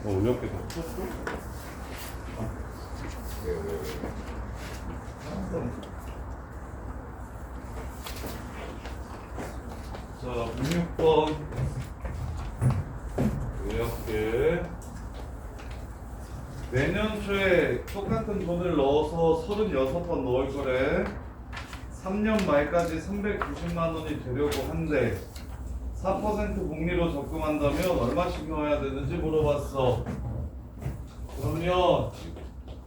어렵게 다 풀었어? 왜? 자, 16번 이렇게 내년 초에 똑같은 돈을 넣어서 36번 넣을 거래. 3년 말까지 390만 원이 되려고 한대. 4% 복리로 적금한다면 얼마씩 넣어야 되는지 물어봤어. 그러면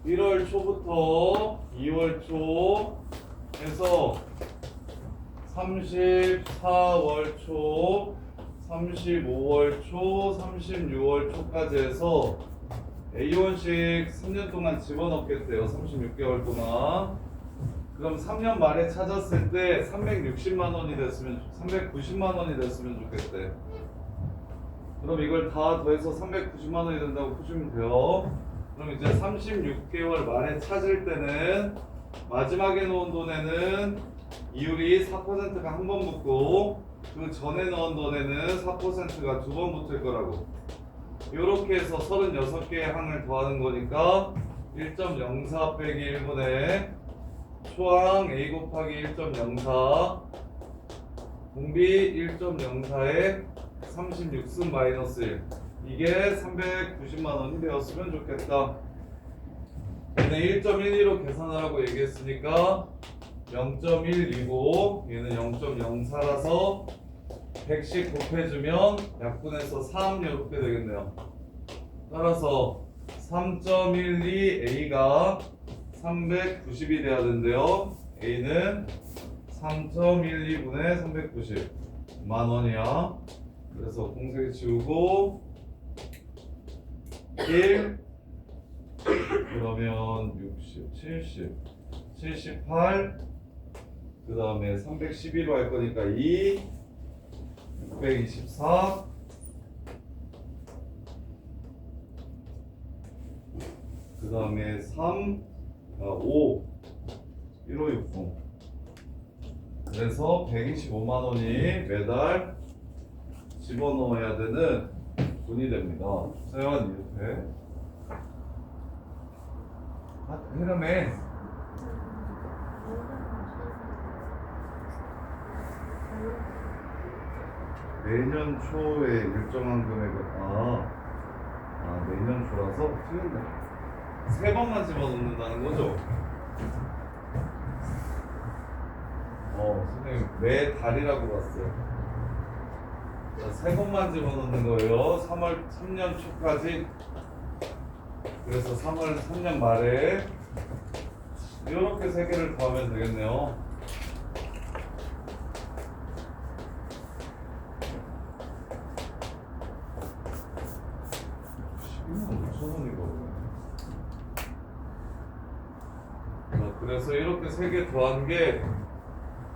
1월 초부터 2월 초에서 34월 초, 35월 초, 36월 초까지 해서 A1씩 3년 동안 집어넣겠대요. 36개월 동안. 그럼 3년 말에 찾았을 때 360만 원이 됐으면 390만 원이 됐으면 좋겠대. 그럼 이걸 다 더해서 390만 원이 된다고 푸시면 돼요. 그럼 이제 36개월 말에 찾을 때는 마지막에 넣은 돈에는 이율이 4%가 한 번 붙고 그 전에 넣은 돈에는 4%가 두 번 붙을 거라고. 이렇게 해서 36개의 항을 더하는 거니까 1.04 빼기 1분의 초항 A 곱하기 1.04 공비 1.04에 36승 마이너스 1 이게 390만 원이 되었으면 좋겠다. 얘는 1.12로 계산하라고 얘기했으니까 0.1이고 얘는 0.04라서 100씩 곱해주면 약분해서 3 이렇게 되겠네요. 따라서 3.12A가 390이 돼야 된대요. A는 3.12분의 390 만원이야. 그래서 공세 지우고 1 그러면 60, 70, 78 그 다음에 312로 할 거니까 2 624 그 다음에 3 5 1560 그래서 125만 원이 매달 집어넣어야 되는 돈이 됩니다. 세원 이렇게 해라매 내년 초에 일정한 금액을 내년 초라서 틀린다. 세 번만 집어넣는다는 거죠? 선생님 매 달이라고 봤어요. 자, 세 번만 집어넣는 거예요. 3년 초까지. 그래서 3년 말에 이렇게 세 개를 더하면 되겠네요. 12만 5천 원이거든요. 그래서 이렇게 세 개 더한 게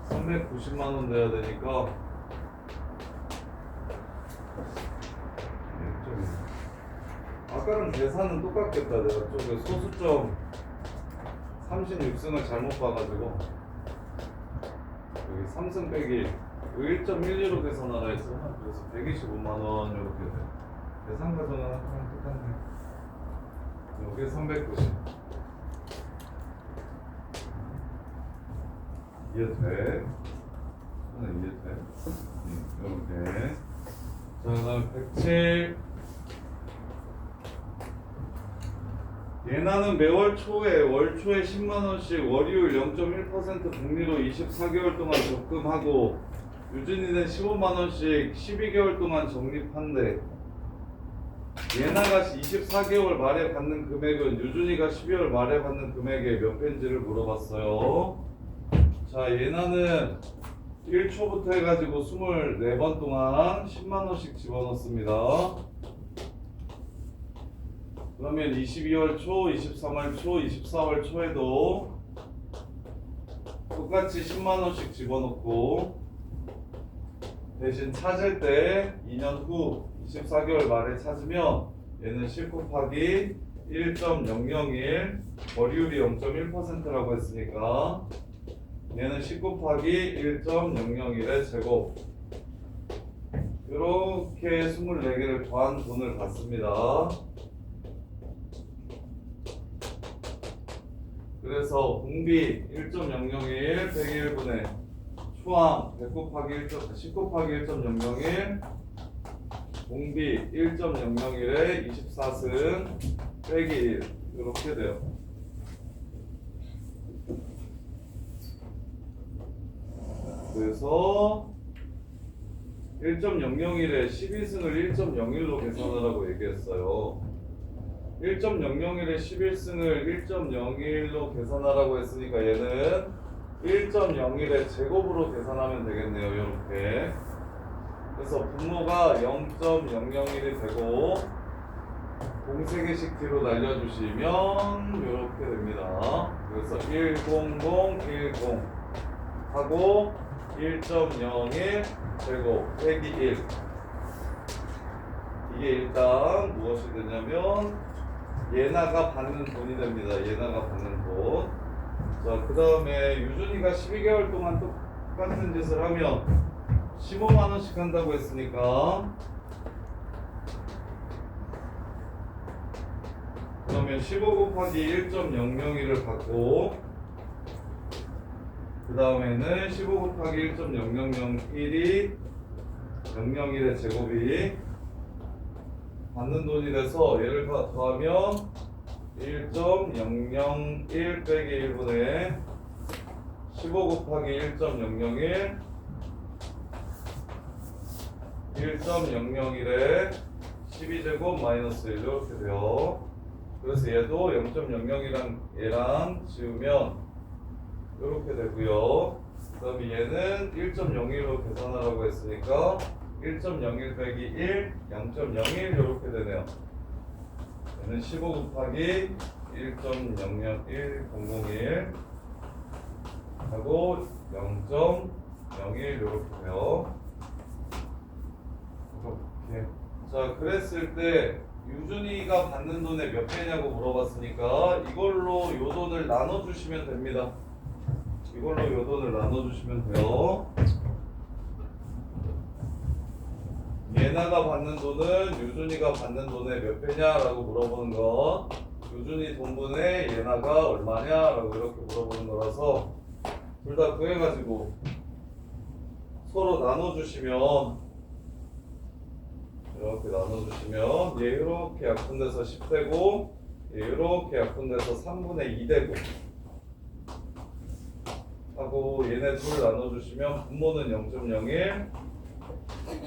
390만 원 돼야 되니까 아까랑 계산은 똑같겠다. 내가 쪽에 소수점 36승을 잘못 봐가지고 여기 3승 빼기 1.12로 계산하라 했잖아. 그래서 125만 원 이렇게 돼. 계산 과정은 항상 똑같네. 여기 390 이해돼? 이해돼? 이렇게. 자, 그 다음에 107 예나는 매월 초에 월 초에 10만원씩 월이율 0.1% 복리로 24개월 동안 적금하고 유진이는 15만원씩 12개월 동안 적립한대. 예나가 24개월 말에 받는 금액은 유준이가 12월 말에 받는 금액의 몇 배인지를 물어봤어요. 자, 예나는 1초부터 해가지고 24번 동안 10만원씩 집어넣습니다. 그러면 22월 초, 23월 초, 24월 초에도 똑같이 10만원씩 집어넣고 대신 찾을 때 2년 후 24개월 말에 찾으면 얘는 10 곱하기 1.001 월이율이 0.1%라고 했으니까 얘는 10 곱하기 1.001의 제곱 이렇게 24개를 더한 돈을 받습니다. 그래서 공비 1.001 101분의 초항 100 곱하기 10 곱하기 1.001 공비 1.001에 24승 빼기 1 이렇게 돼요. 그래서 1.001에 12승을 1.01로 계산하라고 얘기했어요. 1.001에 11승을 1.01로 계산하라고 했으니까 얘는 1.01의 제곱으로 계산하면 되겠네요. 이렇게. 그래서 분모가 0.001이 되고 공세개씩 뒤로 날려주시면 이렇게 됩니다. 그래서 10010 하고 1.01 제곱 빼기 1 이게 일단 무엇이 되냐면 예나가 받는 돈이 됩니다. 예나가 받는 돈. 자, 그 다음에 유준이가 12개월 동안 똑같은 짓을 하면 15만원씩 한다고 했으니까 그러면 15 곱하기 1.001을 받고 그 다음에는 15 곱하기 1.0001이 001의 제곱이 받는 돈이 돼서 얘를 더하면 1.001 빼기 1분의 15 곱하기 1.001 1.001에 12제곱 마이너스 1 이렇게 돼요. 그래서 얘도 0.00이랑 얘랑 지우면 이렇게 되고요. 그 다음에 얘는 1.01로 계산하라고 했으니까 1.01 빼기 1, 0.01 이렇게 되네요. 얘는 15 곱하기 1.001 001 하고 0.01 이렇게 돼요. 이렇게. 자, 그랬을 때 유준이가 받는 돈의 몇 배냐고 물어봤으니까 이걸로 요 돈을 나눠주시면 됩니다. 이걸로 요 돈을 나눠주시면 돼요. 예나가 받는 돈은 유준이가 받는 돈의 몇 배냐라고 물어보는 거, 유준이 돈분의 예나가 얼마냐라고 이렇게 물어보는 거라서 둘 다 구해가지고 서로 나눠주시면 이렇게 나눠주시면 얘 이렇게 약분돼서 10되고 얘 이렇게 약분돼서 3분의 2 되고 하고 얘네 둘 나눠주시면 분모는 0.01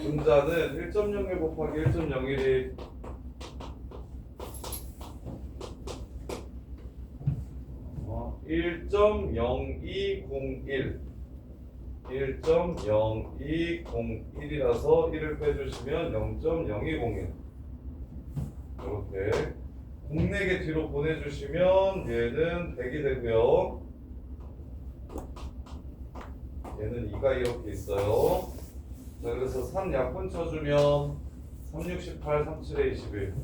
분자는 1.01 곱하기 1.01이 1.0201 1.0201이라서 1을 빼주시면 0.0201 이렇게 04개 뒤로 보내주시면 얘는 100이 되고요. 얘는 2가 이렇게 있어요. 자, 그래서 3 약분 쳐주면 3, 6, 18, 3, 7에 21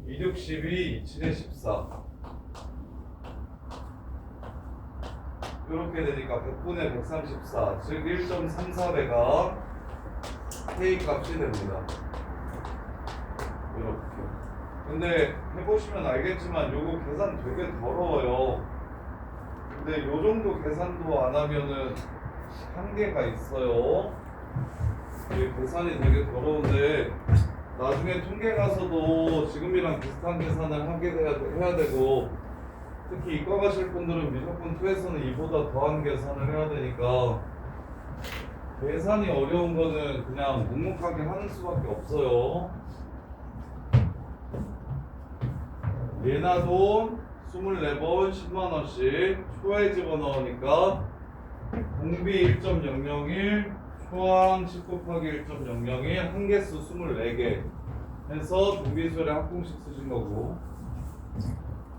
2, 6, 12, 2, 7에 14 이렇게 되니까 100분의 134 즉 1.34배가 K 값이 됩니다. 이렇게. 근데 해보시면 알겠지만 요거 계산 되게 더러워요. 근데 요 정도 계산도 안 하면은 한계가 있어요. 이게 계산이 되게 더러운데 나중에 통계 가서도 지금이랑 비슷한 계산을 하게 해야 되고 특히 이과 가실 분들은 무조건 투에서는 이보다 더한 계산을 해야 되니까 계산이 어려운 거는 그냥 묵묵하게 하는 수밖에 없어요. 예나 돈 24번 10만원씩 초에 집어넣으니까 공비 1.001 초항 10 곱하기 1.001 한개수 24개 해서 등비수열에 합공식 쓰신 거고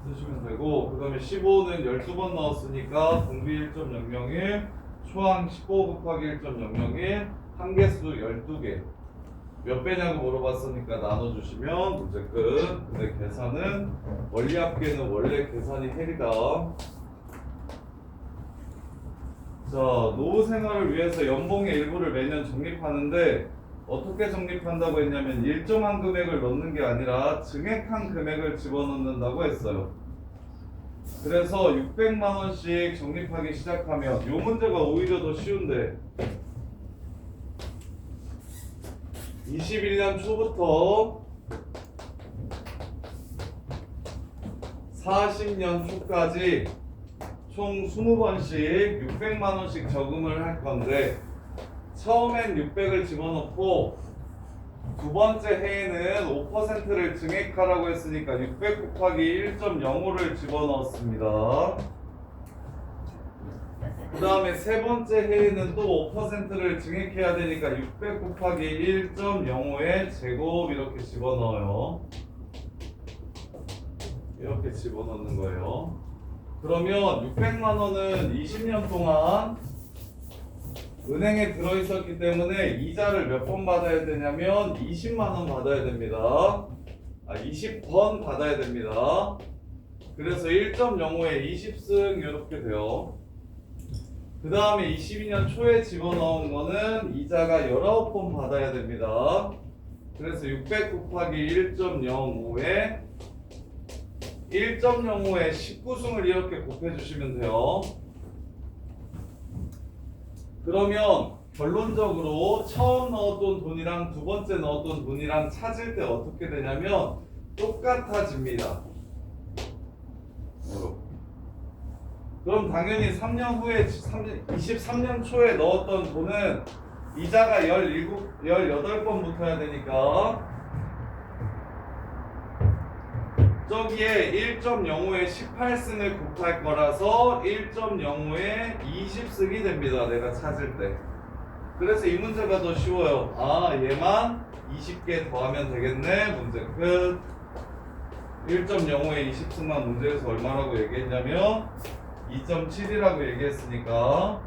쓰시면 되고 그 다음에 15는 12번 넣었으니까 공비 1.001 초항 15 곱하기 1.001 한개수 12개 몇 배냐고 물어봤으니까 나눠주시면 문제 끝. 근데 계산은 원리합계는 원래 계산이 헬이다. 자, 노후 생활을 위해서 연봉의 일부를 매년 적립하는데 어떻게 적립한다고 했냐면 일정한 금액을 넣는 게 아니라 증액한 금액을 집어넣는다고 했어요. 그래서 600만 원씩 적립하기 시작하면 이 문제가 오히려 더 쉬운데 21년 초부터 40년 초까지 총 20번씩 600만 원씩 저금을 할 건데 처음엔 600을 집어넣고 두 번째 해에는 5%를 증액하라고 했으니까 600 곱하기 1.05를 집어넣었습니다. 그 다음에 세 번째 해에는 또 5%를 증액해야 되니까 600 곱하기 1.05의 제곱 이렇게 집어넣어요. 이렇게 집어넣는 거예요. 그러면 600만 원은 20년 동안 은행에 들어있었기 때문에 이자를 몇 번 받아야 되냐면 20만 원 받아야 됩니다. 20번 받아야 됩니다. 그래서 1.05에 20승 이렇게 돼요. 그 다음에 22년 초에 집어넣은 거는 이자가 19번 받아야 됩니다. 그래서 600 곱하기 1.05에 1.05에 19승을 이렇게 곱해주시면 돼요. 그러면 결론적으로 처음 넣었던 돈이랑 두 번째 넣었던 돈이랑 찾을 때 어떻게 되냐면 똑같아집니다. 그럼 당연히 3년 후에 23년 초에 넣었던 돈은 이자가 18번 붙어야 되니까 저기에 1.05에 18승을 곱할 거라서 1.05에 20승이 됩니다. 내가 찾을 때. 그래서 이 문제가 더 쉬워요. 얘만 20개 더하면 되겠네. 문제 끝. 1.05에 20승만 문제에서 얼마라고 얘기했냐면 2.7이라고 얘기했으니까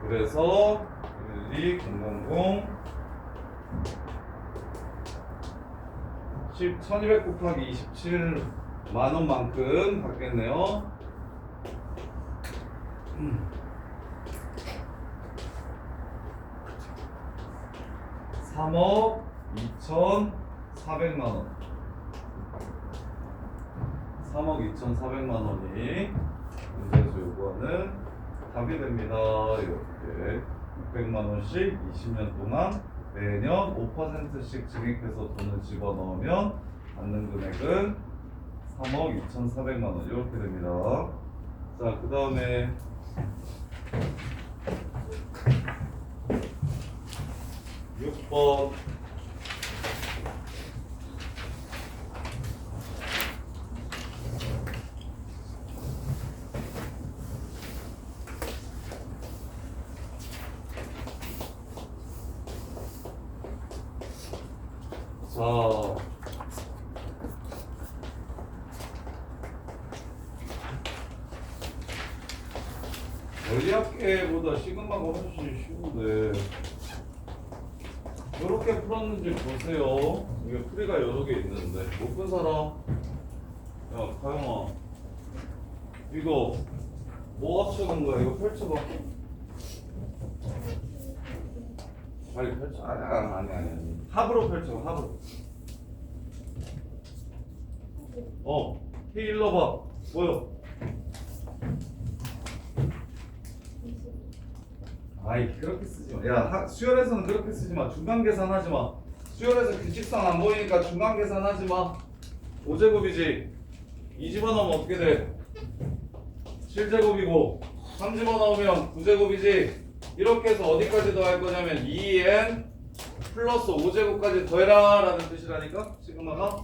그래서 1, 2, 000 1200 곱하기 27만 원만큼 받겠네요. 3억 2,400만 원. 3억 2,400만 원이 문제에서 요구하는 답이 됩니다. 이렇게 600만 원씩 20년 동안 매년 5%씩 증액해서 돈을 집어넣으면 받는 금액은 3억 2,400만 원 이렇게 됩니다. 자, 그 다음에 6번 자, 원리학계보다 시그마가 훨씬 쉬운데 이렇게 풀었는지 보세요. 이게 풀이가 여러 개 있는데 못 푼 사람? 야, 가영아, 이거 뭐 합쳐놓은 거야? 이거 펼쳐봐. 빨리 펼쳐. 아니. 합으로 펼쳐, 합으로. K 일러봐. 뭐요? 그렇게 쓰지 마. 야, 수열에서는 그렇게 쓰지 마. 중간 계산하지 마. 수열에서 규칙상 안 보이니까 중간 계산하지 마. 5제곱이지. 2 집어넣으면 어떻게 돼? 7제곱이고 3 집어넣으면 9제곱이지. 이렇게 해서 어디까지 더할 거냐면 2n 플러스 5제곱까지 더해라 라는 뜻이라니까? 시그마가?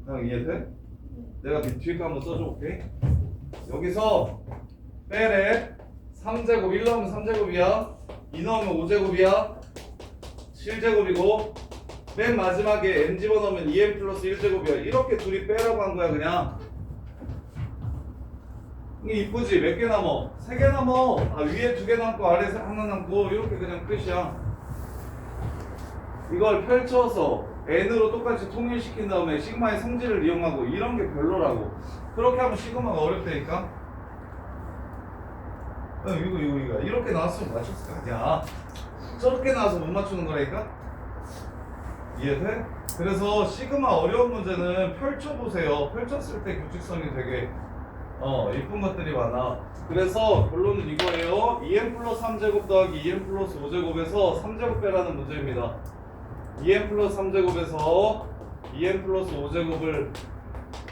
그냥 이해돼? 내가 뒤에 거 한번 써줘볼게. 여기서 빼래 3제곱 1 넣으면 3제곱이야 2 넣으면 5제곱이야 7제곱이고 맨 마지막에 n 집어넣으면 2n 플러스 1제곱이야. 이렇게 둘이 빼라고 한 거야 그냥. 이게 이쁘지? 몇 개 남어? 3개 남어. 위에 2개 남고 아래에 하나 남고 이렇게 그냥 끝이야. 이걸 펼쳐서 n으로 똑같이 통일시킨 다음에 시그마의 성질을 이용하고 이런 게 별로라고. 그렇게 하면 시그마가 어렵다니까. 이거 이렇게 나왔으면 맞췄을 거 아니야. 저렇게 나와서 못 맞추는 거라니까. 이해돼? 그래서 시그마 어려운 문제는 펼쳐보세요. 펼쳤을 때 규칙성이 되게 이쁜 것들이 많아. 그래서 결론은 이거예요. 2n 플러스 3제곱 더하기 2n 플러스 5제곱에서 3제곱 빼라는 문제입니다. 2n 플러스 3제곱에서 2n 플러스 5제곱을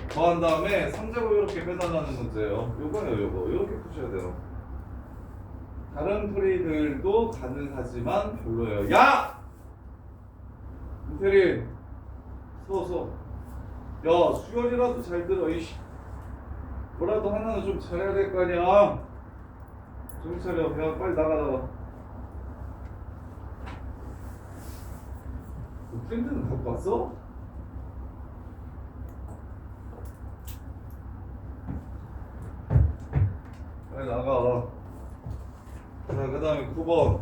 더한 다음에 3제곱 이렇게 빼달라는 문제예요. 요거예요, 요거. 이렇게 푸셔야 돼요. 다른 풀이들도 가능하지만 별로예요. 야! 임태린, 서. 야, 수열이라도 잘 들어, 이씨. 뭐라도 하나는 좀 잘해야 될 거 아니야. 정신 차려. 야, 빨리 나가. 너 프린트는 갖고 왔어? 빨리 나가. 자, 그 다음에 9번.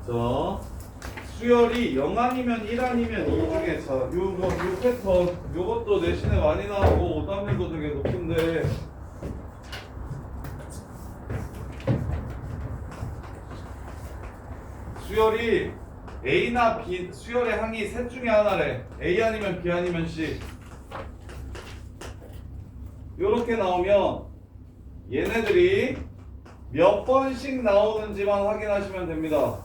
자, 수열이 0 아니면 1 아니면 2 중에 자, 요 패턴 요것도 내신에 많이 나오고 오답률도 되게 높은데 수열이 A나 B 수열의 항이 셋 중에 하나래. A 아니면 B 아니면 C. 요렇게 나오면 얘네들이 몇 번씩 나오는지만 확인하시면 됩니다.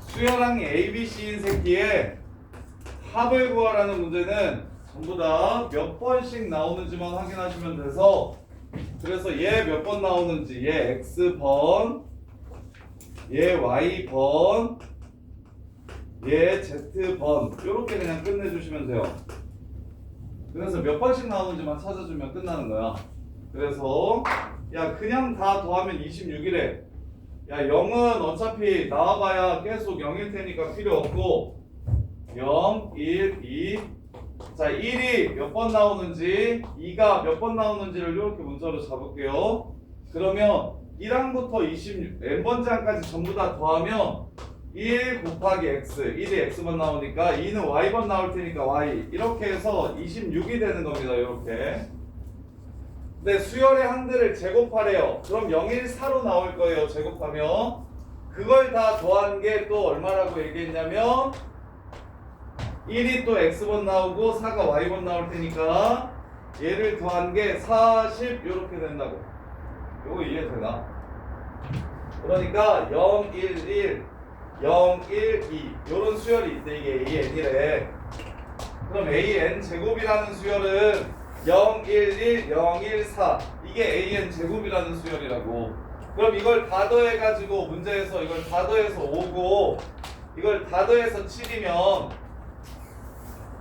수열항이 A, B, C인 새끼의 합을 구하라는 문제는 전부 다 몇 번씩 나오는지만 확인하시면 돼서 그래서 얘 몇 번 나오는지 얘 X번 얘 Y번 얘 Z번 이렇게 그냥 끝내주시면 돼요. 그래서 몇 번씩 나오는지만 찾아주면 끝나는 거야. 그래서 야 그냥 다 더하면 26이래. 야 0은 어차피 나와봐야 계속 0일 테니까 필요 없고 0, 1, 2 자 1이 몇 번 나오는지 2가 몇 번 나오는지를 이렇게 문자로 잡을게요. 그러면 1항부터 26 n번째 항까지 전부 다 더하면 1 곱하기 x 1이 x번 나오니까 2는 y번 나올 테니까 y 이렇게 해서 26이 되는 겁니다. 이렇게. 근데 수열의 항들을 제곱하래요. 그럼 014로 나올 거예요. 제곱하면 그걸 다 더한 게 또 얼마라고 얘기했냐면 1이 또 x번 나오고 4가 y번 나올 테니까 얘를 더한 게 40 이렇게 된다고. 이거 이해되나? 그러니까 0, 1, 1 0, 1, 2 요런 수열이 있대. 이게 AN이래. 그럼 AN 제곱이라는 수열은 0, 1, 1, 0, 1, 4 이게 AN 제곱이라는 수열이라고. 그럼 이걸 다 더해가지고 문제에서 이걸 다 더해서 5고 이걸 다 더해서 7이면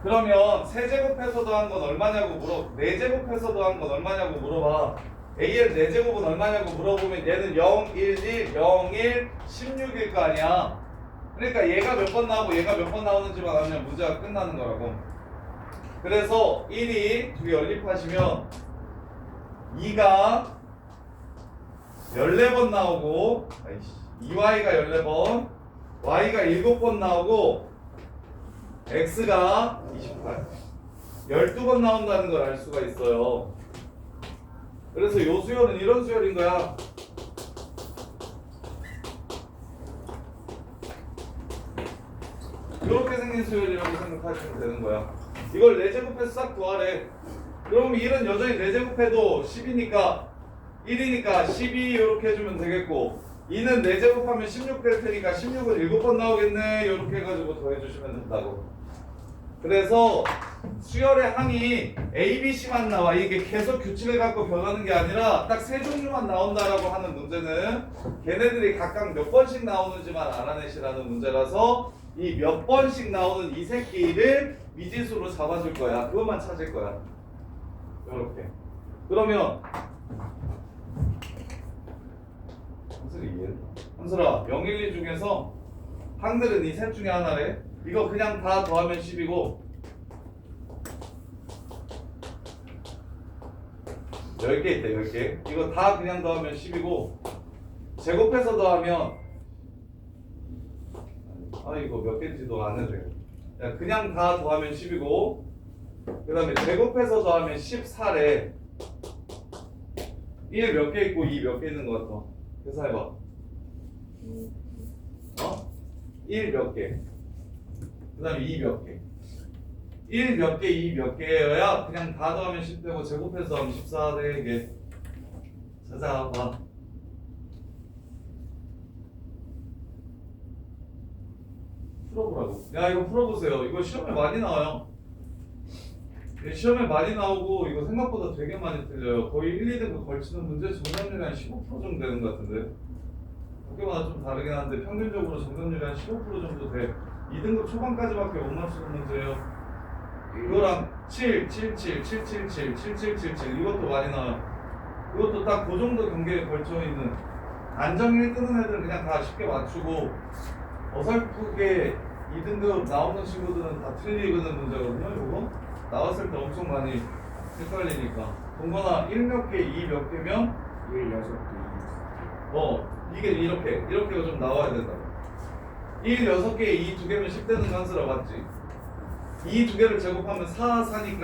그러면 세제곱해서 더한 건 얼마냐고 4제곱해서 더한 건 얼마냐고 물어봐. AN 4제곱은 얼마냐고 물어보면 얘는 0, 1, 1, 0, 1, 16일 거 아니야. 그러니까 얘가 몇 번 나오고 얘가 몇 번 나오는지만 알면 문제가 끝나는 거라고. 그래서 1이 두 개 연립하시면 2가 14번 나오고 2y가 14번 y가 7번 나오고 x가 28 12번 나온다는 걸 알 수가 있어요. 그래서 요 수열은 이런 수열인 거야. 이렇게 생긴 수열이라고 생각하시면 되는 거야. 이걸 4제곱해서 싹 더하래. 그럼 1은 여전히 4제곱해도 10이니까 1이니까 12 이렇게 해주면 되겠고 2는 4제곱하면 16 될 테니까 16은 7번 나오겠네 이렇게 해가지고 더해주시면 된다고. 그래서 수열의 항이 A, B, C만 나와. 이게 계속 규칙을 갖고 변하는 게 아니라 딱 세 종류만 나온다라고 하는 문제는 걔네들이 각각 몇 번씩 나오는지만 알아내시라는 문제라서 이 몇 번씩 나오는 이 새끼를 미지수로 잡아줄 거야. 그것만 찾을 거야. 이렇게. 그러면 한슬이 이해했나? 한슬아 0, 1, 2 중에서 항들은 이 셋 중에 하나래. 이거 그냥 다 더하면 10이고 10개 있다. 10개. 이거 다 그냥 더하면 10이고 제곱해서 더하면 이거 몇 개인지도 안 해도 돼. 그냥 다 더하면 10이고 그 다음에 제곱해서 더하면 14래. 1 몇 개 있고 2 몇 개 있는 것 같아? 계산해봐. 1 몇 개. 그 다음에 2 몇 개. 1 몇 개, 2 몇 개여야 그냥 다 더하면 10되고 제곱해서 하면 14되게. 찾아봐. 풀어보라고. 야, 이거 풀어보세요. 이거 시험에 많이 나와요. 시험에 많이 나오고 이거 생각보다 되게 많이 틀려요. 거의 1, 2등급 걸치는 문제 정답률이 한 15% 정도 되는 것 같은데. 학교마다 좀 다르긴 한데 평균적으로 정답률이 한 15% 정도 돼. 2등급 초반까지밖에 못 맞추는 문제예요. 이거랑 7, 7, 7, 7, 7, 7, 7, 7, 7, 7 이것도 많이 나와요. 이것도 딱 그 정도 경계에 걸쳐 있는 안정 1등은 애들 그냥 다 쉽게 맞추고 어설프게 2등급 나오는 친구들은 다 틀리는 문제거든요. 이거 나왔을 때 엄청 많이 헷갈리니까. 동건아 1 몇 개, 2 몇 개면 1 6개 이게 이렇게가 좀 나와야 된다. 1 6개, 2 2개면 10되는 거 한수라 맞지? 2 2개를 제곱하면 4, 4니까